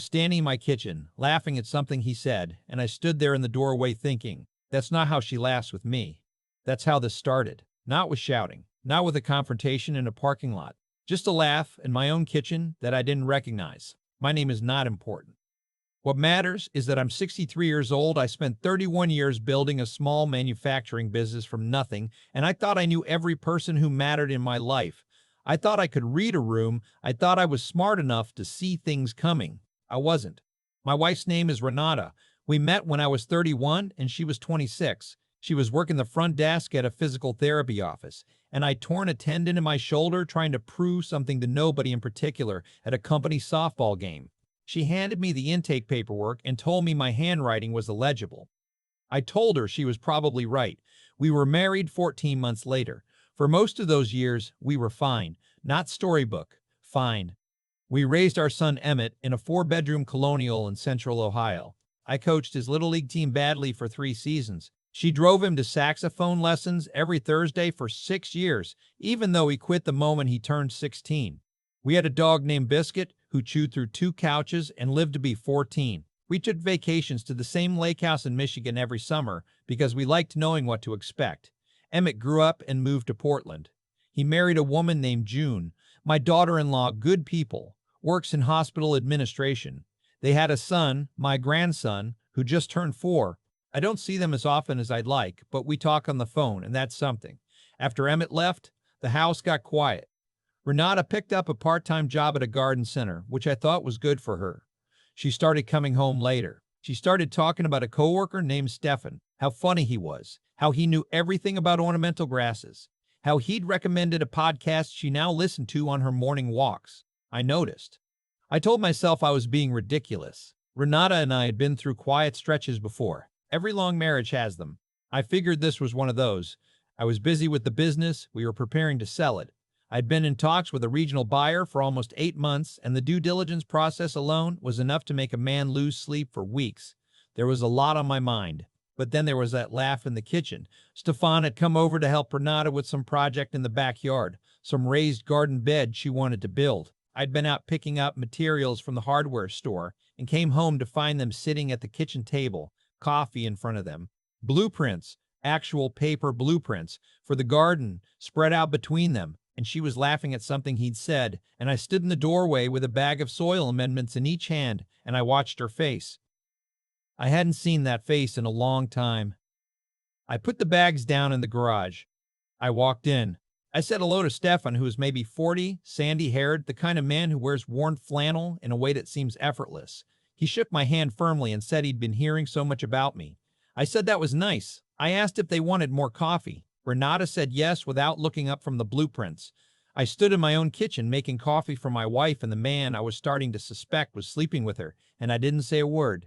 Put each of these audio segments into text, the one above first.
Standing in my kitchen, laughing at something he said, and I stood there in the doorway thinking, that's not how she laughs with me. That's how this started. Not with shouting, not with a confrontation in a parking lot, just a laugh in my own kitchen that I didn't recognize. My name is not important. What matters is that I'm 63 years old. I spent 31 years building a small manufacturing business from nothing, and I thought I knew every person who mattered in my life. I thought I could read a room. I thought I was smart enough to see things coming. I wasn't. My wife's name is Renata. We met when I was 31 and she was 26. She was working the front desk at a physical therapy office, and I torn a tendon in my shoulder trying to prove something to nobody in particular at a company softball game. She handed me the intake paperwork and told me my handwriting was illegible. I told her she was probably right. We were married 14 months later. For most of those years, we were fine. Not storybook, fine. We raised our son Emmett in a 4-bedroom colonial in central Ohio. I coached his Little League team badly for 3 seasons. She drove him to saxophone lessons every Thursday for 6 years, even though he quit the moment he turned 16. We had a dog named Biscuit who chewed through 2 couches and lived to be 14. We took vacations to the same lake house in Michigan every summer because we liked knowing what to expect. Emmett grew up and moved to Portland. He married a woman named June. My daughter-in-law, good people, works in hospital administration. They had a son, my grandson, who just turned 4. I don't see them as often as I'd like, but we talk on the phone, and that's something. After Emmett left, the house got quiet. Renata picked up a part-time job at a garden center, which I thought was good for her. She started coming home later. She started talking about a coworker named Stefan, how funny he was, how he knew everything about ornamental grasses, how he'd recommended a podcast she now listened to on her morning walks. I noticed. I told myself I was being ridiculous. Renata and I had been through quiet stretches before. Every long marriage has them. I figured this was one of those. I was busy with the business. We were preparing to sell it. I'd been in talks with a regional buyer for almost 8 months, and the due diligence process alone was enough to make a man lose sleep for weeks. There was a lot on my mind. But then there was that laugh in the kitchen. Stefan had come over to help Renata with some project in the backyard, some raised garden bed she wanted to build. I'd been out picking up materials from the hardware store and came home to find them sitting at the kitchen table, coffee in front of them, blueprints, actual paper blueprints for the garden spread out between them, and she was laughing at something he'd said, and I stood in the doorway with a bag of soil amendments in each hand, and I watched her face. I hadn't seen that face in a long time. I put the bags down in the garage. I walked in. I said hello to Stefan, who is maybe 40, sandy-haired, the kind of man who wears worn flannel in a way that seems effortless. He shook my hand firmly and said he'd been hearing so much about me. I said that was nice. I asked if they wanted more coffee. Renata said yes without looking up from the blueprints. I stood in my own kitchen making coffee for my wife and the man I was starting to suspect was sleeping with her, and I didn't say a word.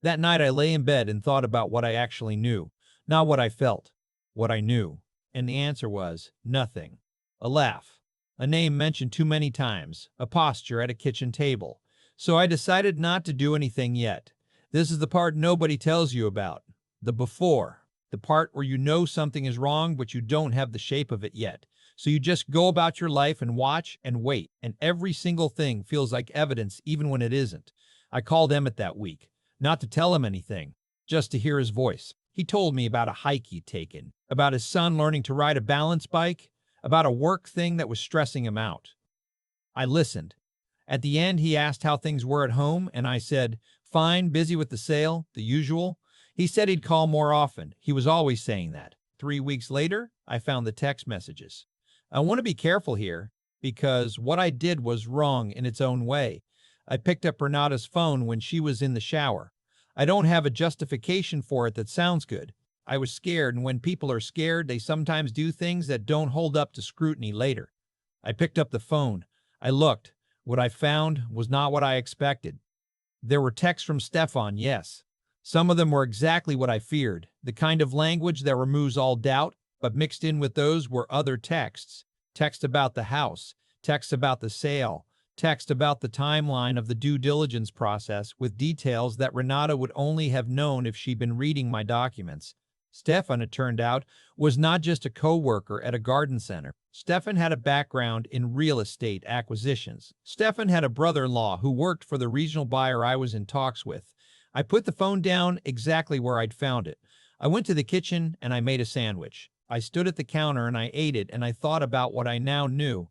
That night I lay in bed and thought about what I actually knew, not what I felt, what I knew. And the answer was nothing. A laugh, a name mentioned too many times, a posture at a kitchen table. So I decided not to do anything yet. This is the part nobody tells you about. The before. The part where you know something is wrong, but you don't have the shape of it yet. So you just go about your life and watch and wait, and every single thing feels like evidence even when it isn't. I called Emmett that week, not to tell him anything, just to hear his voice. He told me about a hike he'd taken, about his son learning to ride a balance bike, about a work thing that was stressing him out. I listened. At the end, he asked how things were at home, and I said, fine, busy with the sale, the usual. He said he'd call more often. He was always saying that. 3 weeks later, I found the text messages. I want to be careful here, because what I did was wrong in its own way. I picked up Renata's phone when she was in the shower. I don't have a justification for it that sounds good. I was scared, and when people are scared, they sometimes do things that don't hold up to scrutiny later. I picked up the phone. I looked. What I found was not what I expected. There were texts from Stefan, yes. Some of them were exactly what I feared, the kind of language that removes all doubt, but mixed in with those were other texts. Text about the house, text about the sale, text about the timeline of the due diligence process with details that Renata would only have known if she'd been reading my documents. Stefan, it turned out, was not just a co-worker at a garden center. Stefan had a background in real estate acquisitions. Stefan had a brother-in-law who worked for the regional buyer I was in talks with. I put the phone down exactly where I'd found it. I went to the kitchen and I made a sandwich. I stood at the counter and I ate it, and I thought about what I now knew.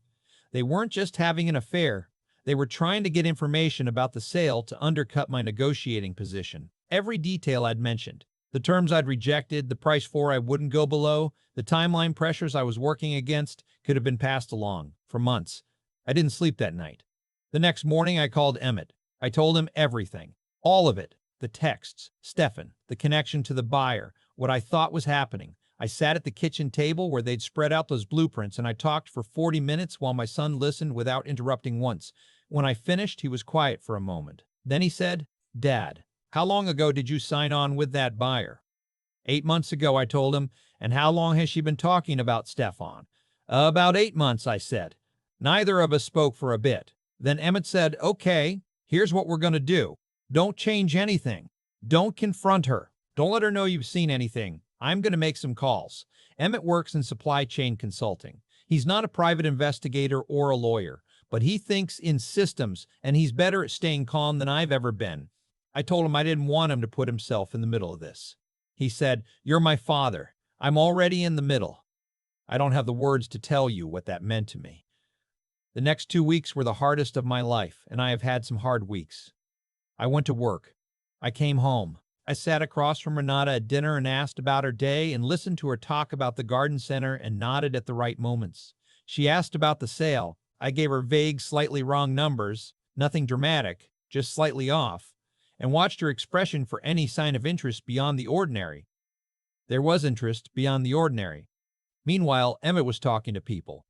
They weren't just having an affair. They were trying to get information about the sale to undercut my negotiating position. Every detail I'd mentioned, the terms I'd rejected, the price floor I wouldn't go below, the timeline pressures I was working against, could have been passed along for months. I didn't sleep that night. The next morning, I called Emmett. I told him everything. All of it. The texts, Stefan, the connection to the buyer, what I thought was happening. I sat at the kitchen table where they'd spread out those blueprints, and I talked for 40 minutes while my son listened without interrupting once. When I finished, he was quiet for a moment. Then he said, "Dad, how long ago did you sign on with that buyer?" 8 months ago, I told him. "And how long has she been talking about Stefan?" "About 8 months," I said. Neither of us spoke for a bit. Then Emmett said, "Okay, here's what we're going to do. Don't change anything. Don't confront her. Don't let her know you've seen anything. I'm going to make some calls." Emmett works in supply chain consulting. He's not a private investigator or a lawyer, but he thinks in systems, and he's better at staying calm than I've ever been. I told him I didn't want him to put himself in the middle of this. He said, "You're my father. I'm already in the middle." I don't have the words to tell you what that meant to me. The next 2 weeks were the hardest of my life, and I have had some hard weeks. I went to work. I came home. I sat across from Renata at dinner and asked about her day and listened to her talk about the garden center and nodded at the right moments. She asked about the sale. I gave her vague, slightly wrong numbers, nothing dramatic, just slightly off, and watched her expression for any sign of interest beyond the ordinary. There was interest beyond the ordinary. Meanwhile, Emmett was talking to people.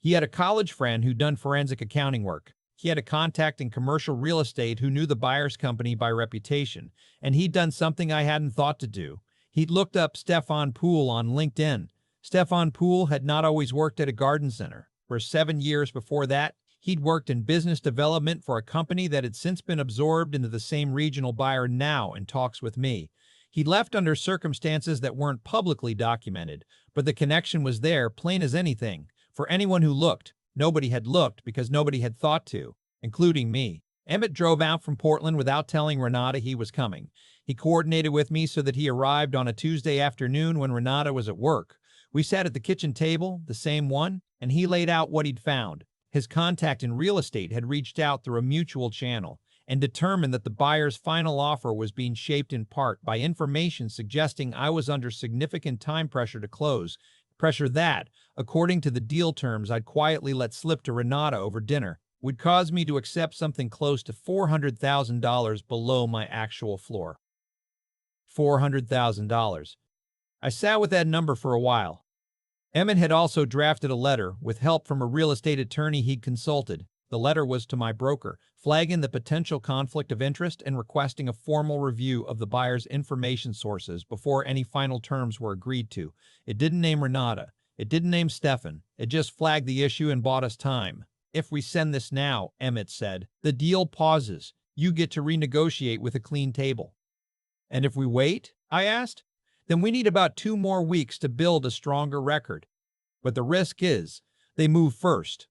He had a college friend who'd done forensic accounting work. He had a contact in commercial real estate who knew the buyer's company by reputation, and he'd done something I hadn't thought to do. He'd looked up Stefan Poole on LinkedIn. Stefan Poole had not always worked at a garden center. For 7 years before that, he'd worked in business development for a company that had since been absorbed into the same regional buyer now in talks with me. He left under circumstances that weren't publicly documented, but the connection was there, plain as anything. For anyone who looked, nobody had looked because nobody had thought to, including me. Emmett drove out from Portland without telling Renata he was coming. He coordinated with me so that he arrived on a Tuesday afternoon when Renata was at work. We sat at the kitchen table, the same one, and he laid out what he'd found. His contact in real estate had reached out through a mutual channel and determined that the buyer's final offer was being shaped in part by information suggesting I was under significant time pressure to close, pressure that, according to the deal terms I'd quietly let slip to Renata over dinner, would cause me to accept something close to $400,000 below my actual floor. $400,000. I sat with that number for a while. Emmett had also drafted a letter with help from a real estate attorney he'd consulted. The letter was to my broker, flagging the potential conflict of interest and requesting a formal review of the buyer's information sources before any final terms were agreed to. It didn't name Renata. It didn't name Stefan. It just flagged the issue and bought us time. "If we send this now," Emmett said, "the deal pauses. You get to renegotiate with a clean table." "And if we wait?" I asked. "Then we need about 2 more weeks to build a stronger record. But the risk is, they move first."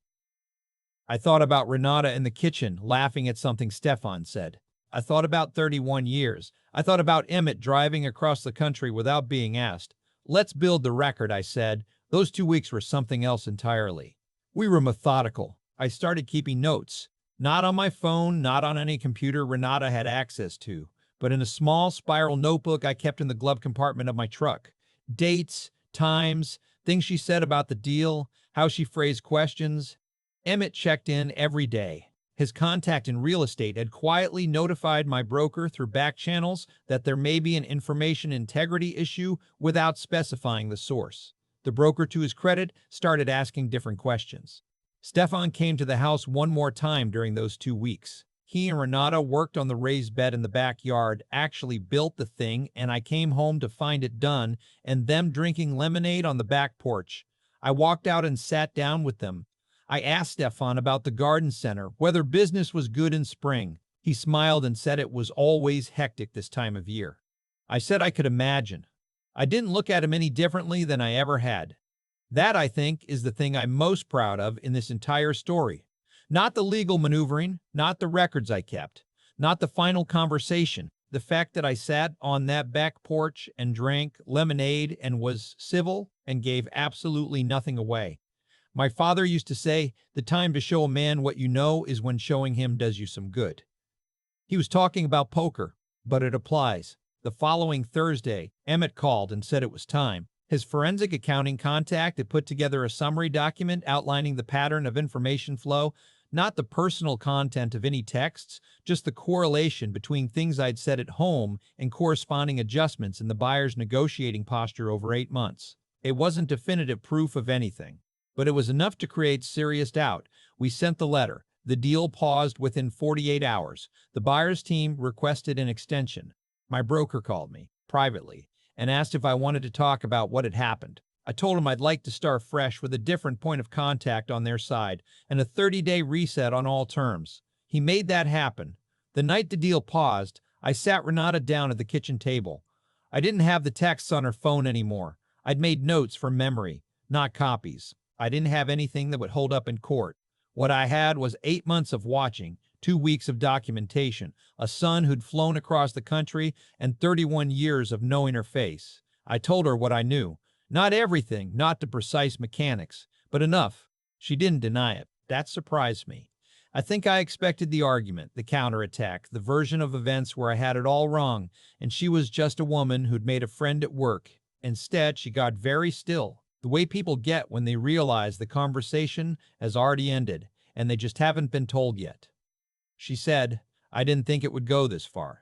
I thought about Renata in the kitchen, laughing at something Stefan said. I thought about 31 years. I thought about Emmett driving across the country without being asked. "Let's build the record," I said. Those 2 weeks were something else entirely. We were methodical. I started keeping notes. Not on my phone, not on any computer Renata had access to, but in a small spiral notebook I kept in the glove compartment of my truck. Dates, times, things she said about the deal, how she phrased questions. Emmett checked in every day. His contact in real estate had quietly notified my broker through back channels that there may be an information integrity issue without specifying the source. The broker, to his credit, started asking different questions. Stefan came to the house one more time during those 2 weeks. He and Renata worked on the raised bed in the backyard, actually built the thing, and I came home to find it done and them drinking lemonade on the back porch. I walked out and sat down with them. I asked Stefan about the garden center, whether business was good in spring. He smiled and said it was always hectic this time of year. I said I could imagine. I didn't look at him any differently than I ever had. That, I think, is the thing I'm most proud of in this entire story. Not the legal maneuvering, not the records I kept, not the final conversation. The fact that I sat on that back porch and drank lemonade and was civil and gave absolutely nothing away. My father used to say, the time to show a man what you know is when showing him does you some good. He was talking about poker, but it applies. The following Thursday, Emmett called and said it was time. His forensic accounting contact had put together a summary document outlining the pattern of information flow, not the personal content of any texts, just the correlation between things I'd said at home and corresponding adjustments in the buyer's negotiating posture over 8 months. It wasn't definitive proof of anything, but it was enough to create serious doubt. We sent the letter. The deal paused within 48 hours. The buyer's team requested an extension. My broker called me, privately, and asked if I wanted to talk about what had happened. I told him I'd like to start fresh with a different point of contact on their side and a 30-day reset on all terms. He made that happen. The night the deal paused, I sat Renata down at the kitchen table. I didn't have the texts on her phone anymore. I'd made notes from memory, not copies. I didn't have anything that would hold up in court. What I had was 8 months of watching, 2 weeks of documentation, a son who'd flown across the country, and 31 years of knowing her face. I told her what I knew. Not everything, not the precise mechanics, but enough. She didn't deny it. That surprised me. I think I expected the argument, the counterattack, the version of events where I had it all wrong, and she was just a woman who'd made a friend at work. Instead, she got very still, the way people get when they realize the conversation has already ended, and they just haven't been told yet. She said, I didn't think it would go this far.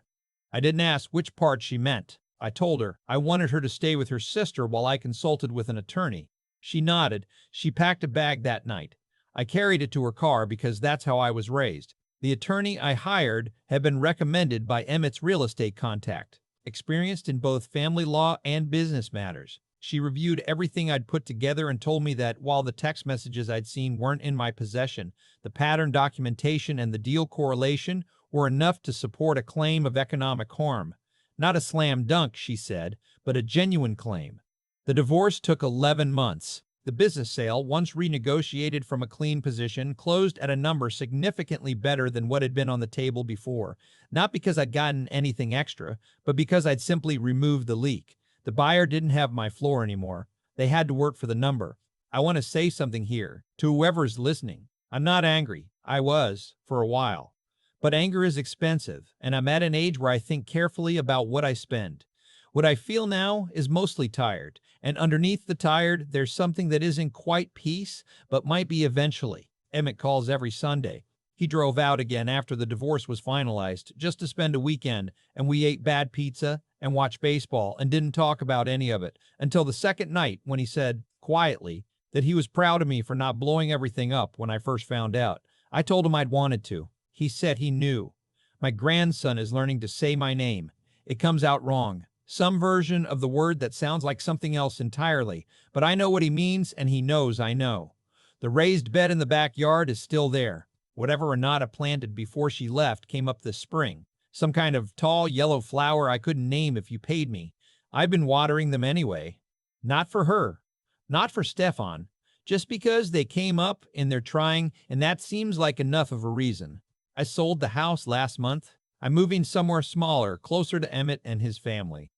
I didn't ask which part she meant. I told her I wanted her to stay with her sister while I consulted with an attorney. She nodded. She packed a bag that night. I carried it to her car because that's how I was raised. The attorney I hired had been recommended by Emmett's real estate contact, experienced in both family law and business matters. She reviewed everything I'd put together and told me that while the text messages I'd seen weren't in my possession, the pattern documentation and the deal correlation were enough to support a claim of economic harm. Not a slam dunk, she said, but a genuine claim. The divorce took 11 months. The business sale, once renegotiated from a clean position, closed at a number significantly better than what had been on the table before, not because I'd gotten anything extra, but because I'd simply removed the leak. The buyer didn't have my floor anymore. They had to work for the number. I want to say something here, to whoever's listening. I'm not angry. I was, for a while. But anger is expensive, and I'm at an age where I think carefully about what I spend. What I feel now is mostly tired, and underneath the tired, there's something that isn't quite peace, but might be eventually. Emmett calls every Sunday. He drove out again after the divorce was finalized, just to spend a weekend, and we ate bad pizza and watched baseball and didn't talk about any of it until the second night when he said, quietly, that he was proud of me for not blowing everything up when I first found out. I told him I'd wanted to. He said he knew. My grandson is learning to say my name. It comes out wrong. Some version of the word that sounds like something else entirely, but I know what he means and he knows I know. The raised bed in the backyard is still there. Whatever Renata planted before she left came up this spring. Some kind of tall yellow flower I couldn't name if you paid me. I've been watering them anyway. Not for her. Not for Stefan. Just because they came up and they're trying, and that seems like enough of a reason. I sold the house last month. I'm moving somewhere smaller, closer to Emmett and his family.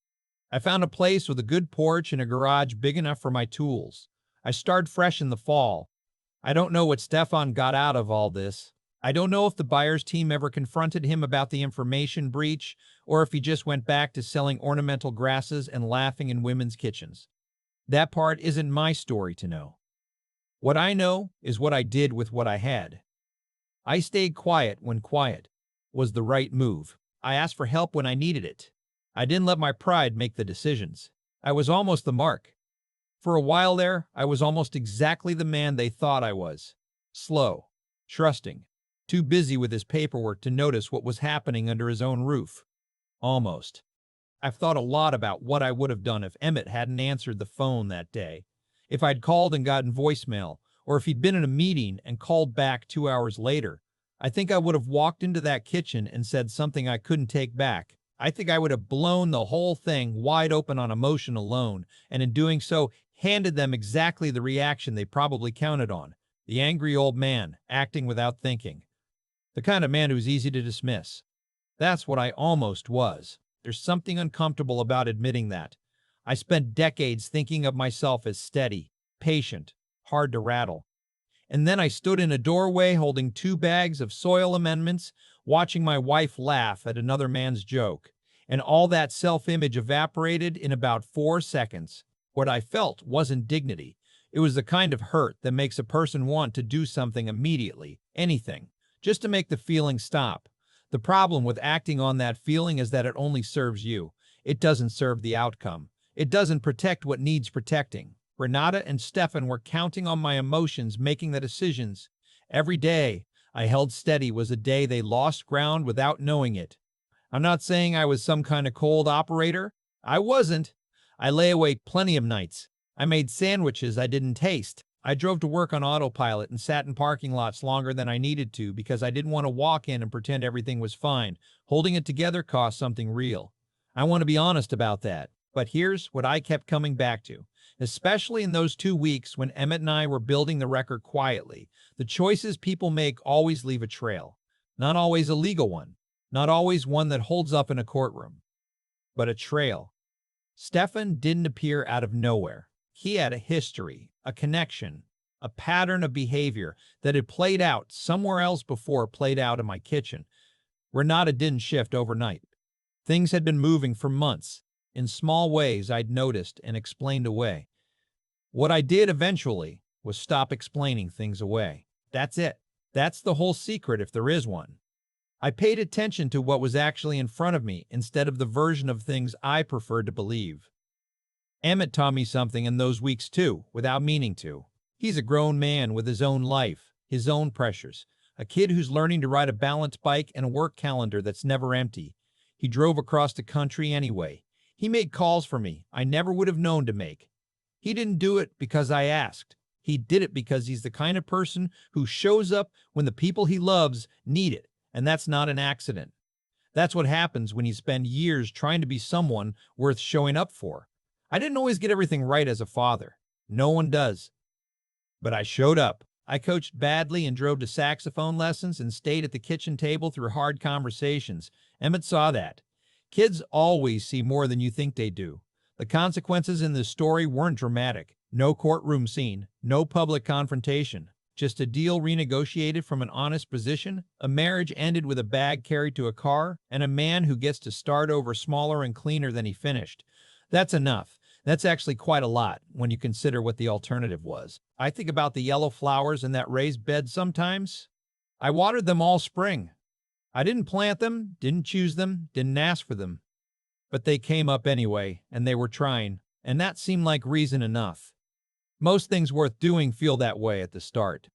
I found a place with a good porch and a garage big enough for my tools. I start fresh in the fall. I don't know what Stefan got out of all this. I don't know if the buyer's team ever confronted him about the information breach or if he just went back to selling ornamental grasses and laughing in women's kitchens. That part isn't my story to know. What I know is what I did with what I had. I stayed quiet when quiet was the right move. I asked for help when I needed it. I didn't let my pride make the decisions. I was almost the mark. For a while there, I was almost exactly the man they thought I was. Slow, trusting, too busy with his paperwork to notice what was happening under his own roof. Almost. I've thought a lot about what I would have done if Emmett hadn't answered the phone that day. If I'd called and gotten voicemail, or if he'd been in a meeting and called back 2 hours later. I think I would have walked into that kitchen and said something I couldn't take back. I think I would have blown the whole thing wide open on emotion alone, and in doing so, handed them exactly the reaction they probably counted on. The angry old man, acting without thinking. The kind of man who's easy to dismiss. That's what I almost was. There's something uncomfortable about admitting that. I spent decades thinking of myself as steady, patient, hard to rattle. And then I stood in a doorway holding 2 bags of soil amendments, watching my wife laugh at another man's joke. And all that self-image evaporated in about 4 seconds. What I felt wasn't dignity. It was the kind of hurt that makes a person want to do something immediately, anything, just to make the feeling stop. The problem with acting on that feeling is that it only serves you. It doesn't serve the outcome. It doesn't protect what needs protecting. Renata and Stefan were counting on my emotions, making the decisions. Every day I held steady was a day they lost ground without knowing it. I'm not saying I was some kind of cold operator. I wasn't. I lay awake plenty of nights. I made sandwiches I didn't taste. I drove to work on autopilot and sat in parking lots longer than I needed to because I didn't want to walk in and pretend everything was fine. Holding it together cost something real. I want to be honest about that. But here's what I kept coming back to. Especially in those 2 weeks when Emmett and I were building the record quietly, the choices people make always leave a trail. Not always a legal one. Not always one that holds up in a courtroom. But a trail. Stefan didn't appear out of nowhere. He had a history, a connection, a pattern of behavior that had played out somewhere else before it played out in my kitchen. Renata didn't shift overnight. Things had been moving for months, in small ways I'd noticed and explained away. What I did eventually was stop explaining things away. That's it. That's the whole secret if there is one. I paid attention to what was actually in front of me instead of the version of things I preferred to believe. Emmett taught me something in those weeks too, without meaning to. He's a grown man with his own life, his own pressures, a kid who's learning to ride a balanced bike and a work calendar that's never empty. He drove across the country anyway. He made calls for me I never would have known to make. He didn't do it because I asked. He did it because he's the kind of person who shows up when the people he loves need it, and that's not an accident. That's what happens when you spend years trying to be someone worth showing up for. I didn't always get everything right as a father. No one does. But I showed up. I coached badly and drove to saxophone lessons and stayed at the kitchen table through hard conversations. Emmett saw that. Kids always see more than you think they do. The consequences in this story weren't dramatic. No courtroom scene, no public confrontation. Just a deal renegotiated from an honest position, a marriage ended with a bag carried to a car, and a man who gets to start over smaller and cleaner than he finished. That's enough. That's actually quite a lot when you consider what the alternative was. I think about the yellow flowers in that raised bed sometimes. I watered them all spring. I didn't plant them, didn't choose them, didn't ask for them. But they came up anyway, and they were trying, and that seemed like reason enough. Most things worth doing feel that way at the start.